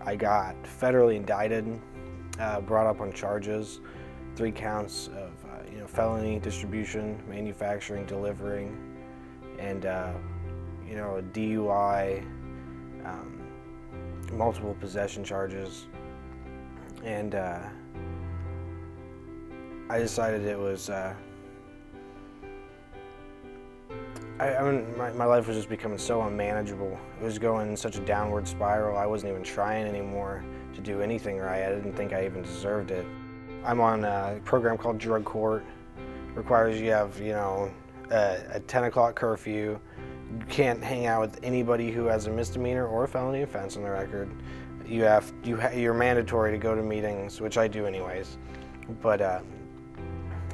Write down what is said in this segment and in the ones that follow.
I got federally indicted, brought up on charges, 3 counts of felony distribution, manufacturing, delivering, and a DUI, multiple possession charges, and I decided it was. My life was just becoming so unmanageable. It was going in such a downward spiral. I wasn't even trying anymore to do anything right. I didn't think I even deserved it. I'm on a program called Drug Court. It requires you have, a 10 o'clock curfew. You can't hang out with anybody who has a misdemeanor or a felony offense on their record. You're mandatory to go to meetings, which I do anyways. But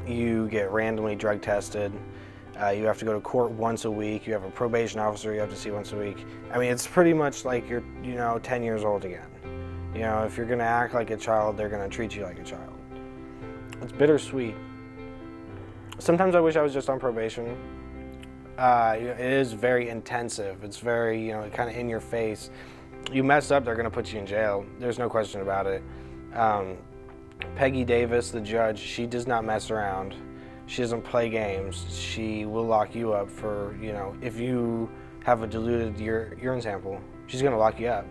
you get randomly drug tested. You have to go to court once a week. You have a probation officer you have to see once a week. I mean, it's pretty much like you're, 10 years old again. If you're gonna act like a child, they're gonna treat you like a child. It's bittersweet. Sometimes I wish I was just on probation. It is very intensive. It's very, kind of in your face. You mess up, they're gonna put you in jail. There's no question about it. Peggy Davis, the judge, she does not mess around. She doesn't play games. She will lock you up for, if you have a diluted urine sample, she's gonna lock you up.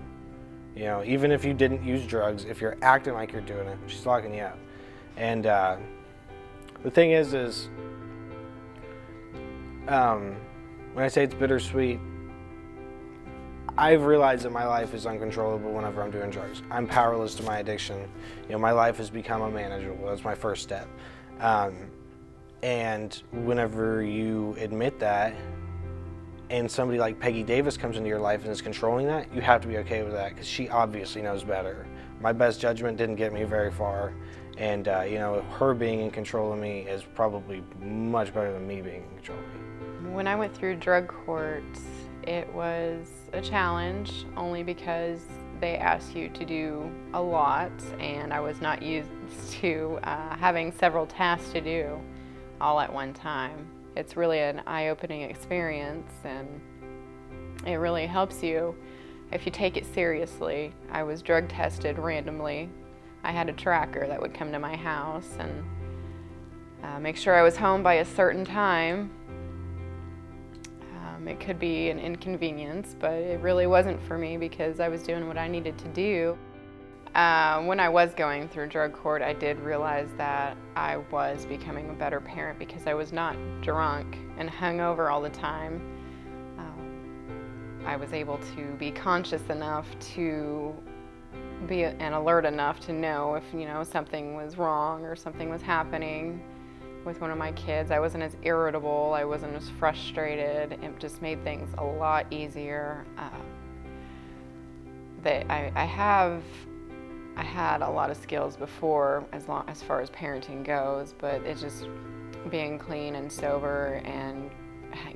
Even if you didn't use drugs, if you're acting like you're doing it, she's locking you up. And the thing is when I say it's bittersweet, I've realized that my life is uncontrollable whenever I'm doing drugs. I'm powerless to my addiction. My life has become unmanageable. That's my first step. And whenever you admit that, and somebody like Peggy Davis comes into your life and is controlling that, you have to be okay with that, because she obviously knows better. My best judgment didn't get me very far, and her being in control of me is probably much better than me being in control of me. When I went through drug court, it was a challenge, only because they ask you to do a lot, and I was not used to having several tasks to do all at one time. It's really an eye-opening experience, and it really helps you if you take it seriously. I was drug tested randomly. I had a tracker that would come to my house and make sure I was home by a certain time. It could be an inconvenience, but it really wasn't for me because I was doing what I needed to do. When I was going through drug court, I did realize that I was becoming a better parent because I was not drunk and hungover all the time. I was able to be conscious enough to be and alert enough to know if something was wrong or something was happening with one of my kids. I wasn't as irritable, I wasn't as frustrated. It just made things a lot easier. I had a lot of skills before as far as parenting goes, but it's just being clean and sober and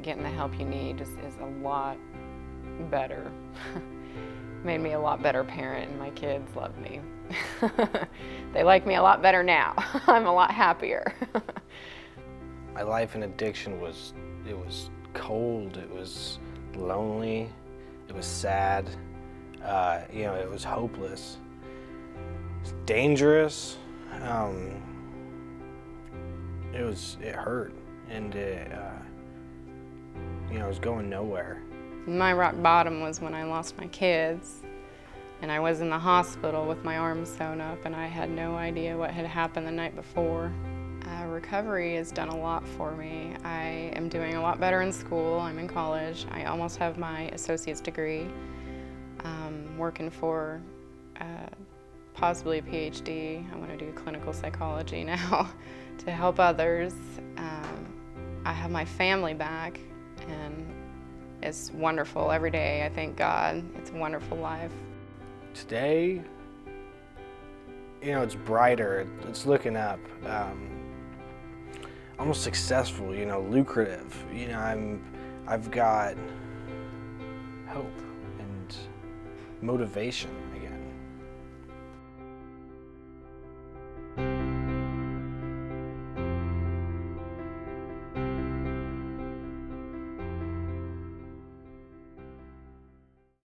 getting the help you need just is a lot better. Made me a lot better parent, and my kids love me. They like me a lot better now. I'm a lot happier. My life in addiction was cold, it was lonely, it was sad, it was hopeless. It's dangerous. It hurt, and it was going nowhere. My rock bottom was when I lost my kids, and I was in the hospital with my arms sewn up, and I had no idea what had happened the night before. Recovery has done a lot for me. I am doing a lot better in school. I'm in college. I almost have my associate's degree. Working for possibly a PhD. I want to do clinical psychology now to help others. I have my family back, and it's wonderful every day. I thank God. It's a wonderful life. Today, it's brighter. It's looking up. Almost successful, lucrative. I've got hope and motivation, I